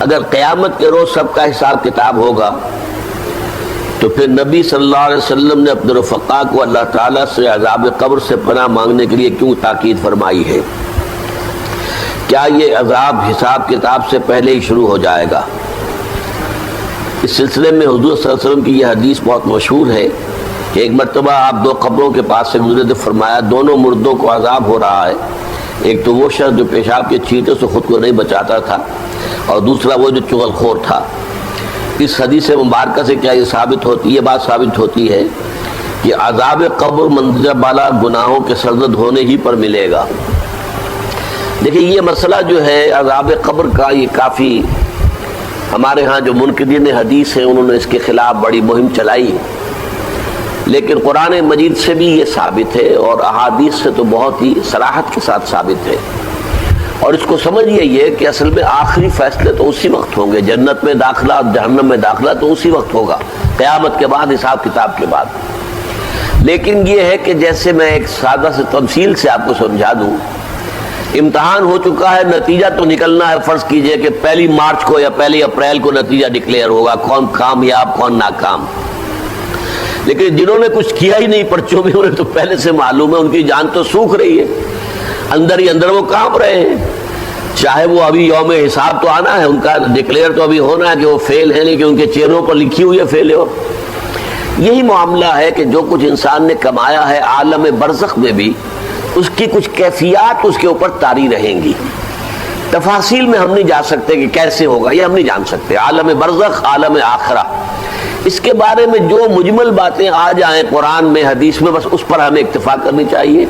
اگر قیامت کے روز سب کا حساب کتاب ہوگا تو پھر نبی صلی اللہ علیہ وسلم نے اپنے رفقا کو اللہ تعالیٰ سے عذاب قبر سے پناہ مانگنے کے لیے کیوں تاکید فرمائی ہے؟ کیا یہ عذاب حساب کتاب سے پہلے ہی شروع ہو جائے گا؟ اس سلسلے میں حضور صلی اللہ علیہ وسلم کی یہ حدیث بہت مشہور ہے کہ ایک مرتبہ آپ دو قبروں کے پاس سے گزرے تو فرمایا دونوں مردوں کو عذاب ہو رہا ہے، ایک تو وہ شخص جو پیشاب کے چھینٹے سے خود کو نہیں بچاتا تھا، اور دوسرا وہ جو چغل خور تھا۔ اس حدیث مبارکہ سے کیا یہ بات ثابت ہوتی ہے کہ عذاب قبر مندرجہ بالا گناہوں کے سرزد ہونے ہی پر ملے گا۔ دیکھیں یہ مسئلہ جو ہے عذاب قبر کا، یہ کافی ہمارے ہاں جو منکرین حدیث ہیں انہوں نے اس کے خلاف بڑی مہم چلائی، لیکن قرآن مجید سے بھی یہ ثابت ہے اور احادیث سے تو بہت ہی صراحت کے ساتھ ثابت ہے۔ اور اس کو سمجھیے یہ کہ اصل میں آخری فیصلے تو اسی وقت ہوں گے، جنت میں داخلہ اور جہنم میں داخلہ تو اسی وقت ہوگا، قیامت کے بعد، حساب کتاب کے بعد۔ لیکن یہ ہے کہ جیسے میں ایک سادہ سے تفصیل سے آپ کو سمجھا دوں، امتحان ہو چکا ہے، نتیجہ تو نکلنا ہے۔ فرض کیجئے کہ 1 مارچ کو یا 1 اپریل کو نتیجہ ڈکلیئر ہوگا، کون کامیاب کون ناکام۔ لیکن جنہوں نے کچھ کیا ہی نہیں پرچوں میں، انہیں تو پہلے سے معلوم ہے، ان کی جان تو سوکھ رہی ہے، اندر ہی اندر وہ کانپ رہے ہیں۔ چاہے وہ ابھی یوم حساب تو آنا ہے، ان کا ڈکلیئر تو ابھی ہونا ہے کہ وہ فیل ہیں، لیکن ان کے چہروں پر لکھی ہوئی ہے فیل ہو۔ یہی معاملہ ہے کہ جو کچھ انسان نے کمایا ہے عالم برزخ میں بھی اس کی کچھ کیفیات اس کے اوپر طاری رہیں گی۔ تفاصیل میں ہم نہیں جا سکتے کہ کیسے ہوگا، یہ ہم نہیں جان سکتے، عالم برزخ، عالم آخرہ، اس کے بارے میں جو مجمل باتیں آ جائیں قرآن میں حدیث میں بس اس پر ہمیں اکتفا کرنی چاہیے۔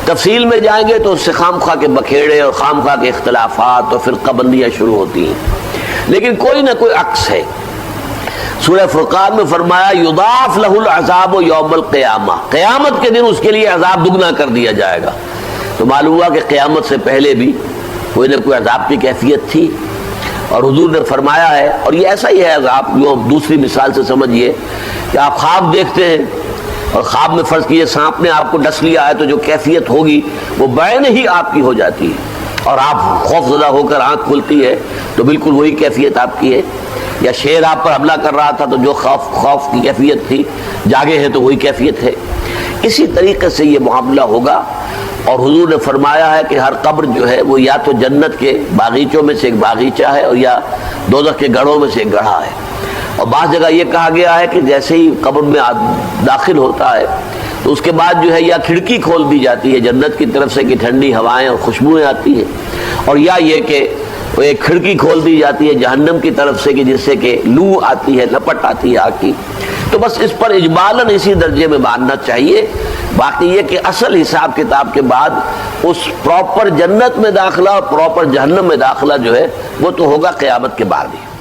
تفصیل میں جائیں گے تو اس سے خام خواہ کے بکھیڑے اور خام خواہ کے اختلافات اور فرقہ بندیاں شروع ہوتی ہیں، لیکن کوئی نہ کوئی عکس ہے۔ سورہ فرقان میں فرمایا یضاعف لہ العذاب یوم القیامہ، قیامت کے دن اس کے لیے عذاب دگنا کر دیا جائے گا۔ تو معلوم ہوا کہ قیامت سے پہلے بھی کوئی نہ کوئی عذاب کی کیفیت تھی، اور حضور نے فرمایا ہے، اور یہ ایسا ہی ہے عذاب جو دوسری مثال سے سمجھیے کہ آپ خواب دیکھتے ہیں اور خواب میں فرض کیجیے سانپ نے آپ کو ڈس لیا ہے، تو جو کیفیت ہوگی وہ بعین ہی آپ کی ہو جاتی ہے، اور آپ خوف زدہ ہو کر آنکھ کھلتی ہے تو بالکل وہی کیفیت آپ کی ہے۔ یا شیر آپ پر حملہ کر رہا تھا تو جو خوف کی کیفیت تھی، جاگے ہیں تو وہی کیفیت ہے۔ اسی طریقے سے یہ معاملہ ہوگا، اور حضور نے فرمایا ہے کہ ہر قبر جو ہے وہ یا تو جنت کے باغیچوں میں سے ایک باغیچہ ہے اور یا دوزخ کے گڑھوں میں سے ایک گڑھا ہے۔ اور بعض جگہ یہ کہا گیا ہے کہ جیسے ہی قبر میں داخل ہوتا ہے تو اس کے بعد جو ہے یا کھڑکی کھول دی جاتی ہے جنت کی طرف سے کہ ٹھنڈی ہوائیں اور خوشبوئیں آتی ہیں، اور یا یہ کہ وہ ایک کھڑکی کھول دی جاتی ہے جہنم کی طرف سے کہ جس سے کہ لو آتی ہے، لپٹ آتی ہے آگ کی۔ تو بس اس پر اجمالاً اسی درجے میں ماننا چاہیے۔ باقی یہ کہ اصل حساب کتاب کے بعد اس پراپر جنت میں داخلہ اور پراپر جہنم میں داخلہ جو ہے وہ تو ہوگا قیامت کے بعد ہی۔